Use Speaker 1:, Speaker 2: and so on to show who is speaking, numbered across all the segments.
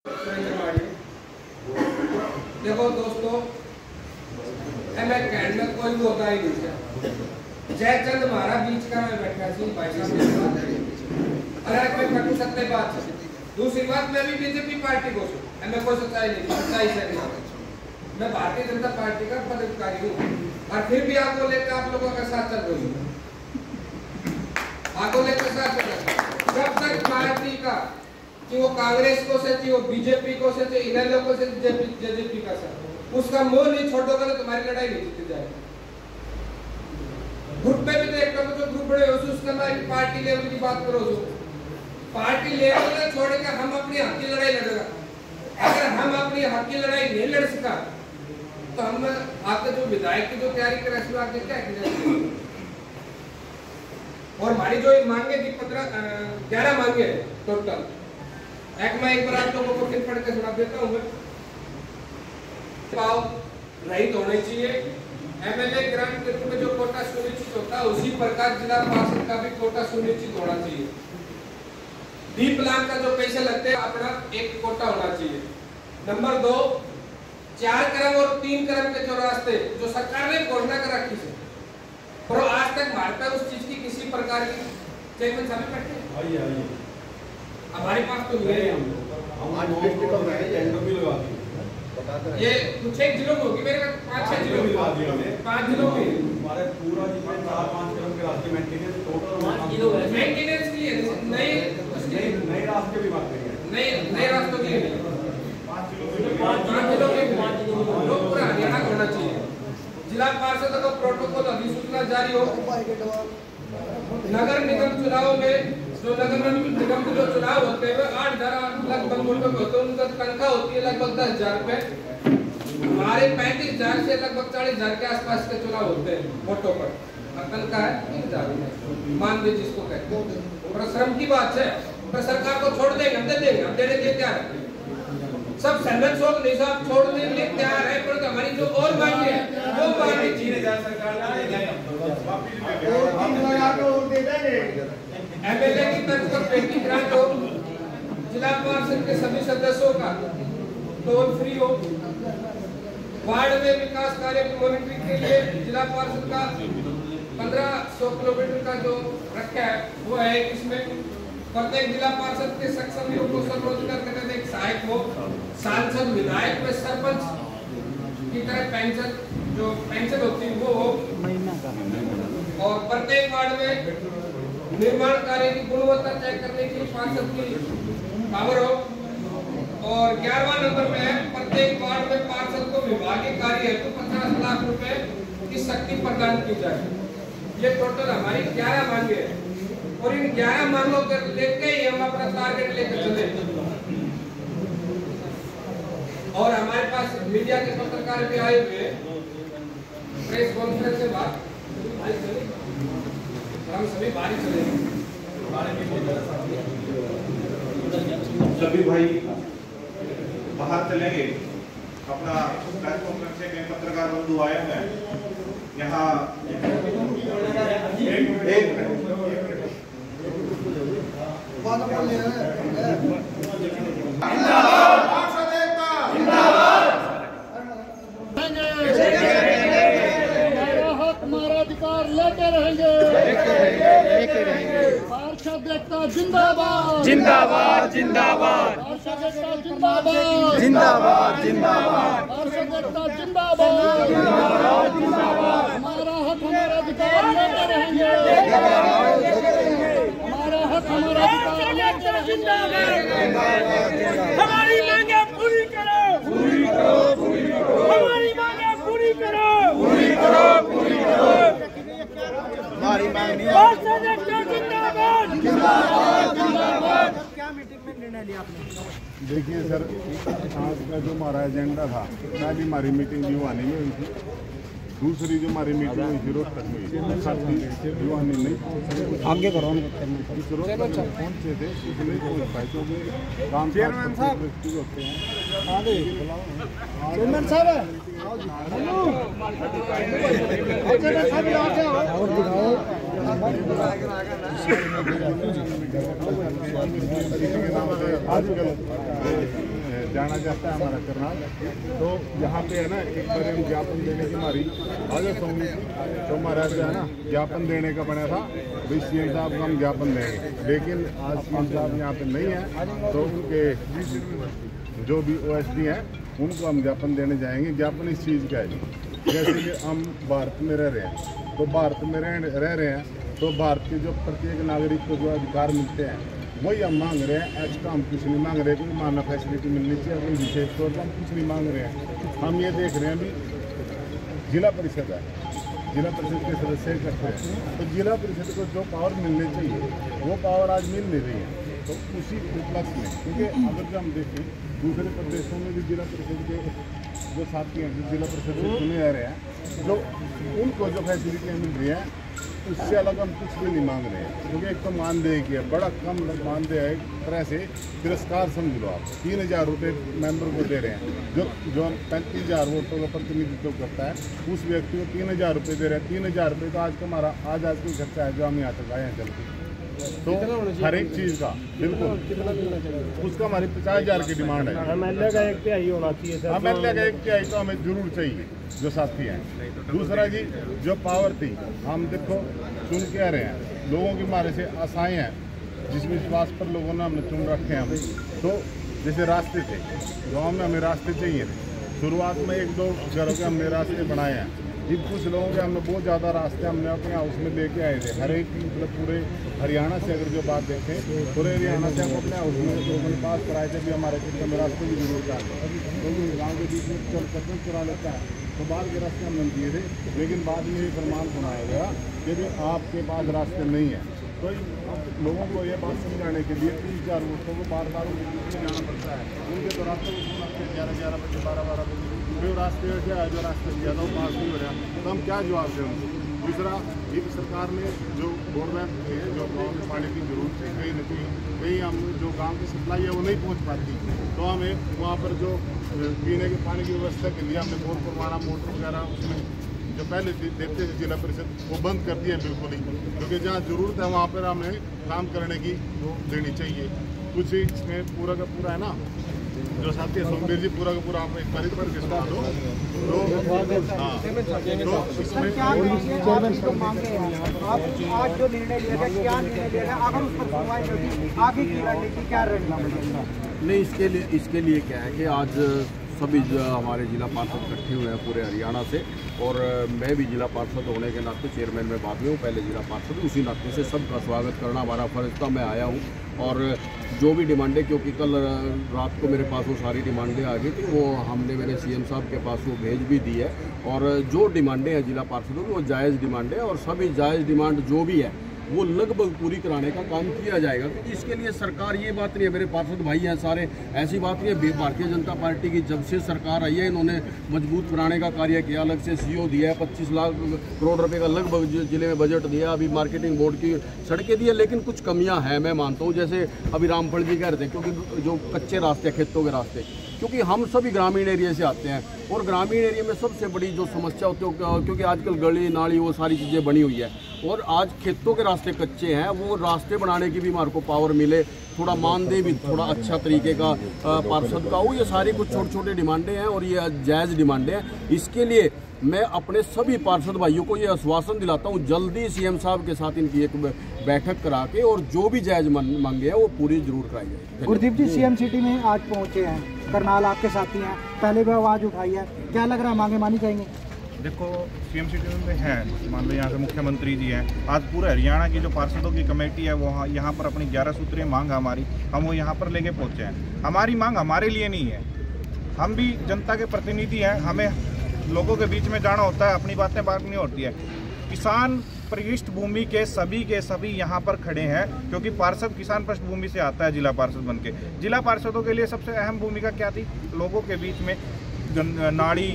Speaker 1: देखो दोस्तों, कहने में कोई होता ही नहीं। जयचंद हमारा बीच का में बैठा सी भाई साहब, अरे कोई कटु सत्य बात है। दूसरी बात, मैं भी बीजेपी पार्टी को हूँ, मैं कोई सच्चाई नहीं, सच्चाई से नहीं। मैं भारतीय जनता पार्टी का पदाधिकारी हूँ और फिर भी आपको लेकर आप लोगों के साथ चल रही हूँ, आपको लेकर साथ चल रहा हूँ। जब तक पार्टी का कि वो कांग्रेस को से, वो बीजेपी को से, इन लोगों से जेजेपी का से, उसका मोह नहीं छोड़ोगे तो तुम्हारी लड़ाई नहीं जीती जाएगी। ग्रुप में भी तो एक जो ग्रुप बड़े हो उसका पार्टी लेवल की बात करो, पार्टी लेवल में छोड़ के हम अपनी हक की लड़ाई लड़ेगा। अगर हम अपनी हक की लड़ाई नहीं लड़ सका तो हम आपके जो विधायक की जो तैयारी कर रहे हैं क्या की। और हमारी जो मांगे थी 11 मांगे टोटल, एक बार आप लोगों को फिर पढ़ के सुना देता हूँ। पाव रहित होने चाहिए। एमएलए ग्रांट में जो कोटा सुनिश्चित होता है उसी प्रकार जिला पार्षद का भी कोटा सुनिश्चित होना चाहिए। डी प्लान का जो पैसे लगते हैं अपना एक कोटा होना चाहिए। नंबर 2, 4 क्रम और 3 क्रम के जो रास्ते जो सरकार ने घोषणा कर रखी है, पर आज तक भारत में उस चीज की किसी प्रकार की चेयरमैन साहब बैठे हमारे पास तो नहीं है। ये कुछ एक जिलों में होगी, मेरे 5-6 जिलों में, 5 जिलों में हमारे पूरा जितना 4-5 क्रम के रास्ते मेंटेनेंस टोटल मेंटेनेंस के लिए नए रास्ते भी बात करेंगे, नए रास्तों के लिए 5 जिलों में लोग पूरा हरियाणा होना चाहिए। जिला पार्षद का प्रोटोकॉल अधिसूचना जारी हो। नगर निगम चुनाव में जो नगर निगम के जो चुनाव होते हैं 8,000 लगभग वोटों में होते हैं, उनका तनख्वाह होती है लगभग 10,000 रुपए। हमारे 35,000 से लगभग 40,000 के आसपास के चुनाव होते हैं वोटों पर, तनख्वाह है 3,000 मान लीजिए जिसको कहते हैं। और श्रम की बात है तो सरकार को छोड़ देंगे, हम दे देंगे, हम देने के लिए तैयार है। सब सहमत हो नहीं साहब, छोड़ने के लिए तैयार है, पर हमारी जो और मांगे है वो मांगे चाहिए एमएलए की तरफ से पेटी ग्रांट हो, जिला पार्षद के सभी सदस्यों का टोल फ्री हो, वार्ड में विकास कार्य की मॉनिटरिंग के लिए जिला पार्षद का 1500 किलोमीटर का जो रखा है वो है। इसमें प्रत्येक जिला पार्षद के सक्षम को स्वरोजगार करने एक सहायक हो, सांसद विधायक में सरपंच की तरह पेंशन जो पेंशन होती है वो हो, और प्रत्येक वार्ड में निर्माण कार्य की गुणवत्ता तय करने की पार्षद की पावर हो। और 11वां नंबर में है प्रत्येक वार्ड में पार्षद को विभागीय कार्य हेतु 50 लाख रुपए की शक्ति प्रदान की जाए। ये टोटल हमारी 11 मांगे हैं और इन 11 मांगों को लेकर ही हम अपना टारगेट लेकर चले। और हमारे पास मीडिया के पत्रकार भी आए हुए, प्रेस कॉन्फ्रेंस से बात हम सभी बाहर चले,
Speaker 2: सभी भाई बाहर चलेंगे। अपना प्रेस कॉन्फ्रेंस से कई पत्रकार बंधु आए हुए हैं यहाँ।
Speaker 3: हमारा अधिकार लेते रहेंगे। पार्षद एकता जिंदाबाद,
Speaker 4: जिंदाबाद जिंदाबाद,
Speaker 3: पार्षद एकता जिंदाबाद,
Speaker 4: जिंदाबाद जिंदाबाद,
Speaker 3: पार्षद एकता जिंदाबाद, हमारा हक हमारा अधिकार लेते रहेंगे। हमारा हक हमारा अधिकार लेते रहेंगे।
Speaker 5: हमारी मांगे पूरी करो,
Speaker 4: पूरी करो, पूरी करो,
Speaker 5: हमारी मांगे पूरी करो,
Speaker 4: पूरी करो, पूरी करो।
Speaker 2: हमारी मांग नहीं
Speaker 5: पार्षद एकता जिंदाबाद,
Speaker 3: जिंदाबाद, जिंदाबाद।
Speaker 5: क्या मीटिंग में निर्णय लिया आपने?
Speaker 6: देखिए सर, आज का जो हमारा एजेंडा था पहली हमारी मीटिंग युवानी में हुई थी, दूसरी जो हमारी मीटिंग हुई थी रोहतक में, युवानी नहीं
Speaker 3: आगे करो
Speaker 6: पहुंचे थे, इसलिए पहुंच पाए क्योंकि काम चेयरमैन साहब होते हैं।
Speaker 3: चेयरमैन साहब
Speaker 6: आजकल जाना चाहता है हमारा करनाल। तो यहाँ पे है ना एक बार हम ज्ञापन देने की हमारी आदेश होंगी, तो हमारा जो है ना ज्ञापन देने का बना था भाई सीएम साहब को हम ज्ञापन देंगे, लेकिन आज सीएम साहब यहाँ पे नहीं है, तो उनके जो भी OSD हैं उनको हम ज्ञापन देने जाएंगे। ज्ञापन इस चीज़ का है, जैसे कि हम भारत में रह रहे हैं, तो भारत में रह रहे हैं, तो भारत के जो प्रत्येक नागरिक को जो अधिकार मिलते हैं वही हम मांग रहे हैं। एक्स्ट्रा हम कुछ नहीं मांग रहे, कोई मानव फैसिलिटी मिलनी चाहिए, कोई विशेष तौर पर हम कुछ नहीं मांग रहे हैं। हम ये देख रहे हैं अभी जिला परिषद है, जिला परिषद के सदस्य इकट्ठे हैं, तो जिला परिषद को जो पावर मिलनी चाहिए वो पावर आज मिल नहीं रही है। तो उसी उपलक्ष्य में, क्योंकि अगर जो हम देखें दूसरे प्रदेशों में भी जिला परिषद के जो साथी हैं जो जिला परिषद से चुने जा रहे हैं, जो उनको जो फैसिलिटियाँ मिल रही हैं उससे अलग हम कुछ भी नहीं मांग रहे हैं। क्योंकि एक तो मानदेय की है, बड़ा कम मानदेय है, एक तरह से तिरस्कार समझ लो आप। 3,000 रुपये मेंबर को दे रहे हैं, जो 35,000 वोटों का प्रतिनिधित्व करता है उस व्यक्ति को 3,000 रुपये दे रहे हैं। 3,000 रुपये तो आज का हमारा आज कोई खर्चा है जो हम यहाँ तक आए हैं चल के। तो हर एक चीज़ का बिल्कुल उसका हमारी 50,000 की डिमांड है।
Speaker 5: MLA का 1 तिहाई होना चाहिए सर।
Speaker 6: MLA का 1 तिहाई तो हमें जरूर चाहिए जो साथी हैं। दूसरा जी जो पावर थी, हम देखो चुन के आ रहे हैं, लोगों की हमारे से आशाएं हैं, जिस विश्वास पर लोगों ने हमने चुन रखे हैं हम। तो जैसे रास्ते थे गाँव में, हमें रास्ते चाहिए थे, शुरुआत में 1-2 घरों के हमने रास्ते बनाए हैं। जिन कुछ लोगों के हमने बहुत ज़्यादा रास्ते हमने अपने हाउस में लेके आए थे। हर एक मतलब पूरे हरियाणा से अगर जो बात देखें, पूरे हरियाणा से हम अपने हाउस में लोगों ने पास कराए थे भी हमारे क्षेत्र में रास्ते की जरूरत है, क्योंकि गाँव के बीच में चल चुरा लेता है, तो बाहर के रास्ते हमने दिए थे। लेकिन बाद में ये फरमान सुनाया गया कि भी आपके पास रास्ते नहीं है, तो अब लोगों को ये बात समझाने के लिए 3-4 वोटों को बार उनके बीच में जाना पड़ता है। उनके तो रास्ते को 11-11 बजे 12-12 बजे जो रास्ते क्या है, जो रास्ते दिया था वो पास नहीं हो रहा, तो हम क्या जवाब दें उनको। दूसरा एक सरकार ने जो गवर्नमेंट है, जो गाँव में पानी की जरूरत है, कहीं न कहीं हम जो गाँव की सप्लाई है वो नहीं पहुँच पाती, तो हमें वहाँ पर जो पीने के पानी की व्यवस्था के लिए हमने बोर करवाना, मोटर वगैरह उसमें जो पहले देते थे जिला परिषद वो बंद कर दिए बिल्कुल ही, क्योंकि जहाँ ज़रूरत है वहाँ पर हमें काम करने की वो देनी चाहिए। कुछ इसमें पूरा का पूरा है ना, जो साथी है सोमवीर जी, पूरा का पूरा आप एक बार पर किस्ता दो तो हाँ, तो इसमें
Speaker 5: आज जो निर्णय लिया गया, क्या निर्णय लिया गया, अगर उस पर सुनवाई होगी आगे की रणनीति क्या रहेगी?
Speaker 7: नहीं, इसके लिए क्या है कि आज सभी हमारे जिला पार्षद इकट्ठे हुए हैं पूरे हरियाणा से, और मैं भी जिला पार्षद होने के नाते चेयरमैन में बाद में हूँ, पहले जिला पार्षद, उसी नाते से सबका स्वागत करना हमारा फर्ज था। मैं आया हूँ और जो भी डिमांडें, क्योंकि कल रात को मेरे पास वो सारी डिमांडें आ गई थी, वो हमने मेरे सीएम साहब के पास वो भेज भी दी है, और जो डिमांडें हैं जिला पार्षदों की वो जायज़ डिमांडें हैं, और सभी जायज़ डिमांड जो भी है वो लगभग पूरी कराने का काम किया जाएगा। क्योंकि इसके लिए सरकार, ये बात नहीं है, मेरे पार्षद भाई हैं सारे, ऐसी बात नहीं है। भारतीय जनता पार्टी की जब से सरकार आई है, इन्होंने मजबूत बनाने का कार्य किया, अलग से CO दिया है, 25 लाख करोड़ रुपए का लगभग जिले में बजट दिया, अभी मार्केटिंग बोर्ड की सड़कें दी है, लेकिन कुछ कमियां हैं मैं मानता हूं। जैसे अभी रामफल जी कह रहे थे, क्योंकि जो कच्चे रास्ते, खेतों के रास्ते, क्योंकि हम सभी ग्रामीण एरिया से आते हैं, और ग्रामीण एरिया में सबसे बड़ी जो समस्या होती है, क्योंकि आजकल गली नाली वो सारी चीज़ें बनी हुई है, और आज खेतों के रास्ते कच्चे हैं, वो रास्ते बनाने की भी हमारे को पावर मिले, थोड़ा मानदेय भी थोड़ा अच्छा तरीके का पार्षद का हो, ये सारी कुछ छोटे छोटे डिमांडें हैं, और ये जायज़ डिमांडें हैं। इसके लिए मैं अपने सभी पार्षद भाइयों को ये आश्वासन दिलाता हूँ, जल्दी सीएम साहब के साथ इनकी एक बैठक करा के, और जो भी जायज़ मांगे हैं वो पूरी जरूर कराई जाए।
Speaker 5: गुरदीप जी CM सिटी में आज पहुँचे हैं, करनाल आपके साथी हैं, पहले भी आवाज़ उठाई है, क्या लग रहा है मांगे मानी जाएंगी?
Speaker 2: देखो CM सिटी में है, मान लो यहाँ से मुख्यमंत्री जी हैं, आज पूरे हरियाणा की जो पार्षदों की कमेटी है वो यहाँ पर अपनी 11 सूत्रीय मांग हमारी, हम वो यहाँ पर लेके पहुँचे हैं। हमारी मांग हमारे लिए नहीं है, हम भी जनता के प्रतिनिधि हैं, हमें लोगों के बीच में जाना होता है, अपनी बातें बांटनी होती है। किसान पृष्ठभूमि के सभी यहाँ पर खड़े हैं, क्योंकि पार्षद किसान पृष्ठभूमि से आता है जिला पार्षद बन के। जिला पार्षदों के लिए सबसे अहम भूमिका क्या थी? लोगों के बीच में नाड़ी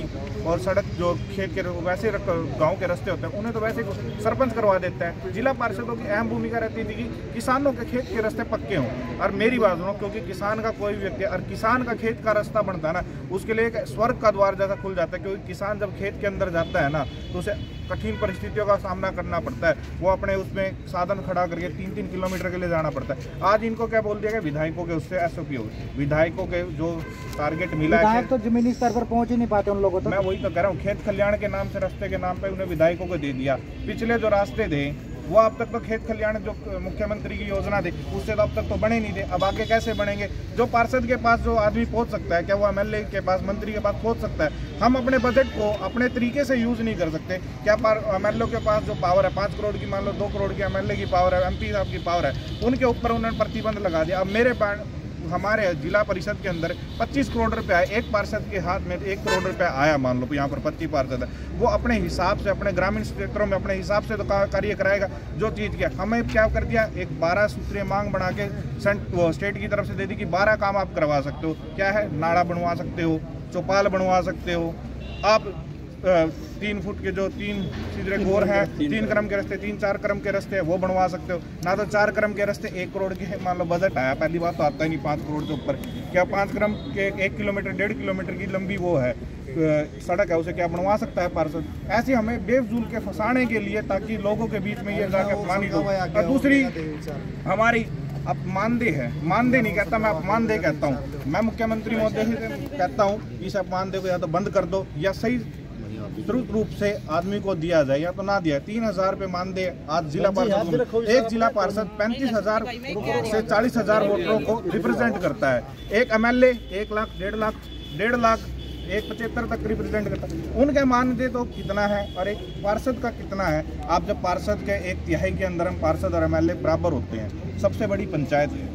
Speaker 2: और सड़क जो खेत के वैसे गांव के रास्ते होते हैं उन्हें तो वैसे सरपंच करवा देता है। जिला पार्षदों की अहम भूमिका रहती थी कि किसानों के खेत के रास्ते पक्के हों। और मेरी बात सुनो, क्योंकि किसान का कोई भी व्यक्ति और किसान का खेत का रास्ता बनता है ना, उसके लिए एक स्वर्ग का द्वार जैसा खुल जाता है। क्योंकि किसान जब खेत के अंदर जाता है ना तो उसे कठिन परिस्थितियों का सामना करना पड़ता है। वो अपने उसमें साधन खड़ा करके 3-3 किलोमीटर के लिए जाना पड़ता है। आज इनको क्या बोल दिया गया, विधायकों के उससे SOP हो गई, विधायकों के जो टारगेट मिला है
Speaker 5: तो जमीनी स्तर पर पहुंच ही नहीं पाते उन लोगों तक।
Speaker 2: मैं वही तो कह रहा हूँ, खेत कल्याण के नाम से रास्ते के नाम पे उन्हें विधायकों को दे दिया। पिछले जो रास्ते थे वो अब तक तो खेत कल्याण जो मुख्यमंत्री की योजना थी उससे तो अब तक तो बने नहीं थे। अब आगे कैसे बनेंगे? जो पार्षद के पास जो आदमी पहुंच सकता है, क्या वो MLA के पास, मंत्री के पास पहुंच सकता है? हम अपने बजट को अपने तरीके से यूज नहीं कर सकते। क्या MLA के पास जो पावर है 5 करोड़ की, मान लो 2 करोड़ की MLA की पावर है, MP साहब की पावर है, उनके ऊपर उन्होंने प्रतिबंध लगा दिया। अब हमारे जिला परिषद के अंदर 25 करोड़ रुपए आए, एक पार्षद के हाथ में 1 करोड़ रुपए आया, मान लो यहाँ पर 25 पार्षद है, वो अपने हिसाब से अपने ग्रामीण क्षेत्रों में अपने हिसाब से तो कार्य कराएगा। जो चीज़ किया हमें क्या कर दिया, एक 12 सूत्रीय मांग बना के स्टेट की तरफ से दे दी कि 12 काम आप करवा सकते हो। क्या है? नाड़ा बनवा सकते हो, चौपाल बनवा सकते हो आप, 3 फुट के जो 3 सीधे गोर हैं, 3 क्रम के रास्ते, 3-4 क्रम के रास्ते वो बनवा सकते हो। ना तो 4 क्रम के रास्ते 1 करोड़ के मान लो बजट आया, पहली बात तो आता ही नहीं 5 करोड़ के ऊपर। क्या 5 क्रम के 1 किलोमीटर 1.5 किलोमीटर की लंबी वो है सड़क है, उसे क्या बनवा सकता है पार्षद? ऐसे हमें बेफजूल के फंसाने के लिए, ताकि लोगों के बीच में ये जाके अपमानी हो। और दूसरी हमारी अपमानदेह है, मानदेह नहीं कहता मैं, अपमानदेह कहता हूँ। मैं मुख्यमंत्री महोदय से कहता हूँ इस अपमानदेह को या तो बंद कर दो या सही विस्तृत रूप से आदमी को दिया जाए या तो ना दिया। 3,000 रुपये मानदेय आज जिला पार्षद, एक जिला पार्षद 35,000 से 40,000 वोटरों को रिप्रेजेंट करता है। एक MLA 1 लाख 1.5 लाख 1.75 तक रिप्रेजेंट करता है। उनके मानदेय तो कितना है और एक पार्षद का कितना है? आप जब पार्षद के 1/3 के अंदर हम पार्षद और MLA बराबर होते हैं, सबसे बड़ी पंचायत है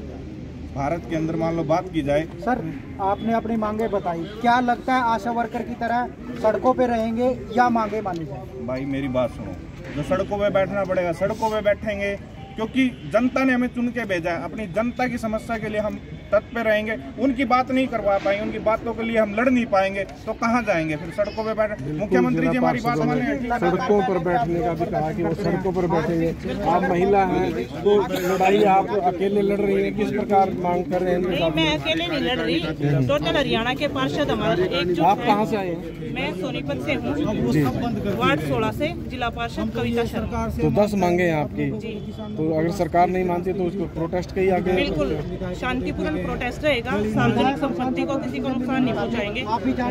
Speaker 2: भारत के अंदर, मान लो बात की जाए।
Speaker 5: सर आपने अपनी मांगे बताई, क्या लगता है आशा वर्कर की तरह सड़कों पे रहेंगे या मांगे मानी जाए?
Speaker 2: भाई मेरी बात सुनो, जो सड़कों पे बैठना पड़ेगा सड़कों पे बैठेंगे, क्योंकि जनता ने हमें चुन के भेजा है। अपनी जनता की समस्या के लिए हम तत्पर पे रहेंगे। उनकी बात नहीं करवा पाएंगे, उनकी बातों के लिए हम लड़ नहीं पाएंगे, तो कहाँ जाएंगे फिर? सड़कों पे बैठ, मुख्यमंत्री जी हमारी बात माने।
Speaker 8: सड़कों पर बैठने का भी कहा कि वो सड़कों पर बैठेंगे। आप महिला हैं तो लड़ाई आप अकेले लड़ रही हैं, किस प्रकार मांग कर रहे हैं?
Speaker 3: नहीं, मैं अकेले नहीं लड़ रही, टोटल हरियाणा के पार्षद हमारे एकजुट हैं।
Speaker 8: आप कहाँ से आए हैं?
Speaker 3: मैं सोनीपत से हूँ, वार्ड 16 से, जिला पार्षद कविता शर्मा।
Speaker 8: तो 10 मांगे हैं आपकी, तो अगर सरकार नहीं मानती तो उसको प्रोटेस्ट के ही आगे?
Speaker 3: बिल्कुल शांतिपूर्ण प्रोटेस्ट रहेगा, सार्वजनिक संपत्ति को किसी को नुकसान नहीं पहुंचाएंगे।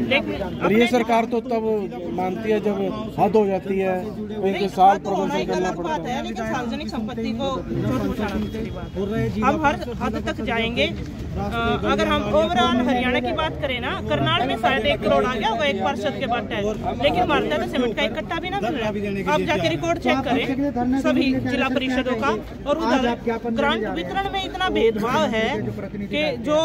Speaker 8: लेकिन ये सरकार तो तब मानती है जब हद हो जाती है, तो इनके साथ प्रदर्शन करना पड़ता है।
Speaker 3: लेकिन सार्वजनिक संपत्ति को चोट पहुंचाना दूसरी बात। हम हर हद तक जाएंगे। अगर हम ओवरऑल हरियाणा की बात करें ना, करनाल में शायद 1 करोड़ आ गया होगा एक पार्षद के बाद टैक्स, लेकिन हमारे तो सीमेंट का एक कट्टा भी ना मिल रहा है। आप जाके रिकॉर्ड चेक करें सभी जिला परिषदों का, और उधर ग्रांट वितरण में इतना भेदभाव है कि जो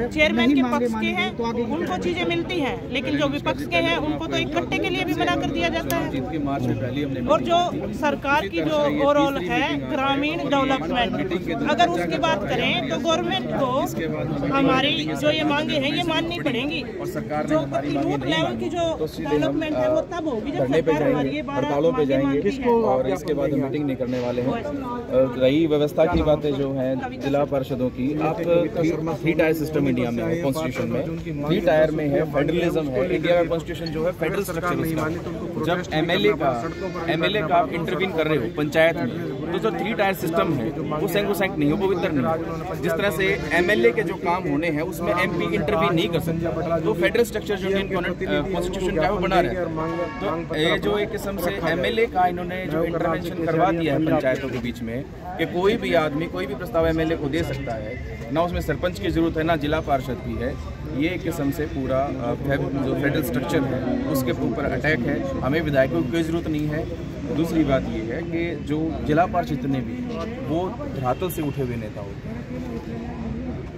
Speaker 3: चेयरमैन के पक्ष के हैं उनको चीजें मिलती हैं, लेकिन जो विपक्ष के हैं उनको तो एक कट्टे के लिए भी मना कर दिया जाता है। और जो सरकार की जो ओवरऑल है ग्रामीण डेवलपमेंट, अगर उसकी बात करें तो गवर्नमेंट को हमारी जो ये मांगे हैं ये माननी पड़ेंगी। जो रूट लेवल की जो डेवलपमेंट है वो तब होगी जब सरकार हमारी ये
Speaker 9: हड़तालों पे जाएंगे और इसके बाद मीटिंग नहीं करने वाले हैं। रही व्यवस्था की बातें जो हैं जिला पार्षदों की, आप 3 टायर सिस्टम इंडिया में है, कॉन्स्टिट्यूशन में 3 टायर में है, फेडरलिज्म है। इंडिया का कॉन्स्टिट्यूशन जो है फेडरल स्ट्रक्चर है। जब एमएलए का आप इंटरवीन कर रहे हो पंचायत में, तो जो 3 टायर सिस्टम है वो सैंक्रोसैंक्ट नहीं हो, पवित्र नहीं। जिस तरह से एमएलए के जो काम होने हैं उसमें एमपी इंटरवीन नहीं कर सकता, तो फेडरल स्ट्रक्चर जो इंडियन कॉन्स्टिट्यूशन का है वो बना रहे हैं। तो ये जो एक किस्म से एमएलए का इन्होंने जो इंटरवेंशन करवा दिया है पंचायतों के बीच में कि कोई भी आदमी कोई भी प्रस्ताव एमएलए को दे सकता है, ना उसमें सरपंच की जरूरत है ना जिला पार्षद की है। ये एक किस्म से पूरा जो फेडरल स्ट्रक्चर है उसके ऊपर अटैक है। हमें विधायकों की कोई ज़रूरत नहीं है। दूसरी बात ये है कि जो जिला पार्षद जितने भी वो धरातल से उठे हुए नेता होते हैं,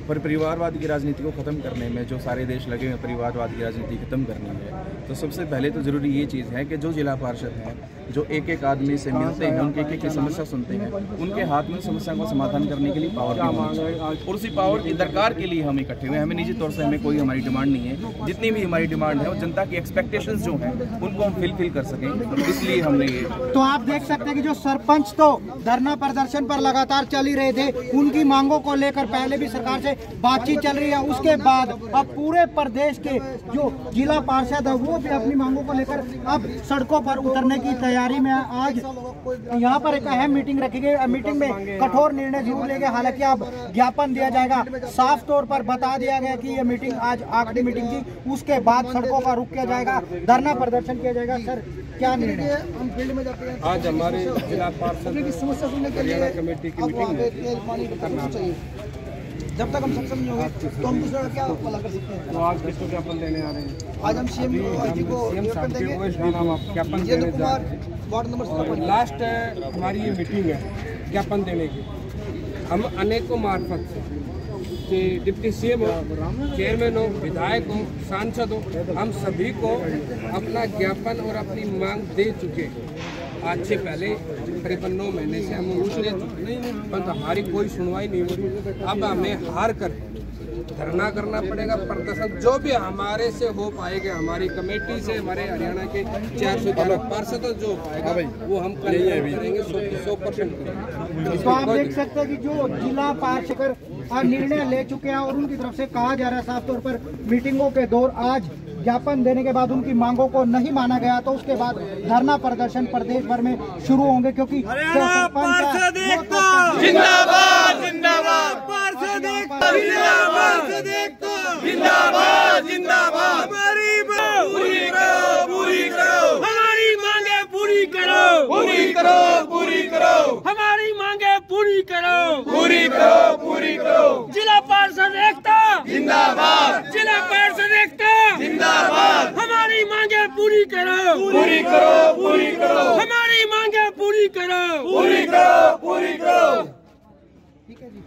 Speaker 9: पर परिवारवाद की राजनीति को ख़त्म करने में जो सारे देश लगे हुए परिवारवाद की राजनीति ख़त्म करनी है, तो सबसे पहले तो ज़रूरी ये चीज़ है कि जो जिला पार्षद हैं जो एक एक आदमी से मिलते हैं, उनके एक एक समस्या सुनते हैं, उनके हाथ में समस्या को समाधान करने के लिए पावर भी होनी चाहिए। और उसी पावर की दरकार के लिए हम इकट्ठे हुए। हमें निजी तौर से हमें कोई हमारी डिमांड नहीं है, जितनी भी हमारी डिमांड है वो जनता की एक्सपेक्टेशंस जो हैं उनको हम फिल कर सकें, इसलिए हमने ये।
Speaker 5: तो आप देख सकते हैं कि जो सरपंच तो धरना प्रदर्शन पर लगातार चल ही रहे थे, उनकी मांगों को लेकर पहले भी सरकार से बातचीत चल रही है, उसके बाद अब पूरे प्रदेश के जो जिला पार्षद है वो भी अपनी मांगों को लेकर अब सड़कों पर उतरने की तैयारी में। आज यहाँ पर एक अहम मीटिंग रखी गई, मीटिंग में कठोर निर्णय जरूर लेंगे। हालांकि अब ज्ञापन दिया जाएगा, साफ तौर पर बता दिया गया कि ये मीटिंग आज आखिरी मीटिंग थी, उसके बाद सड़कों का रुख किया जाएगा, धरना प्रदर्शन किया जाएगा। सर क्या निर्णय? हम फील्ड में जाते हैं।
Speaker 1: आज हमारे जिला पार्षद
Speaker 5: की समस्या सुनने के लिए
Speaker 1: कमेटी की मीटिंग
Speaker 5: करना चाहिए। जब तक हम सक्षम नहीं होंगे तो हम दूसरा क्या भला कर सकते हैं?
Speaker 8: तो आज किसको ज्ञापन देने आ रहे हैं?
Speaker 5: आज हम सीएम जी को ज्ञापन देंगे।
Speaker 8: ज्ञापन
Speaker 5: Jitendra Kumar ward number
Speaker 1: last हमारी ये मीटिंग है ज्ञापन देने की। हम अनेकों मार्फत से कि डिप्टी सीएम हो, चेयरमैन हो, विधायक हो, सांसद हो, हम सभी को अपना ज्ञापन और अपनी मांग दे चुके हैं। आज से पहले करीबन 9 महीने से हम उनसे पर हमारी कोई सुनवाई नहीं हो रही। अब हमें हार कर धरना करना पड़ेगा, प्रदर्शन जो भी हमारे से हो पाएगा, हमारी कमेटी से, हमारे हरियाणा के 400 पार्षद जो हो पाएगा वो हम करेंगे, 100% करेंगे।
Speaker 5: तो आप देख सकते हैं कि जो जिला पार्षद निर्णय ले चुके हैं और उनकी तरफ से कहा जा रहा है साफ तौर पर मीटिंगों के दौर आज ज्ञापन देने के बाद उनकी मांगों को नहीं माना गया तो उसके बाद धरना प्रदर्शन प्रदेश भर में शुरू होंगे। क्योंकि
Speaker 4: जिंदाबाद जिंदाबाद जिंदाबाद जिंदाबाद पूरी करो हमारी मांगे पूरी करो पूरी करो हमारी मांगे पूरी करो जिला पार्षद एकता जिंदाबाद जिला पार्षद एकता जिंदाबाद हमारी मांगे पूरी करो हमारी मांगे पूरी करो ठीक है जी।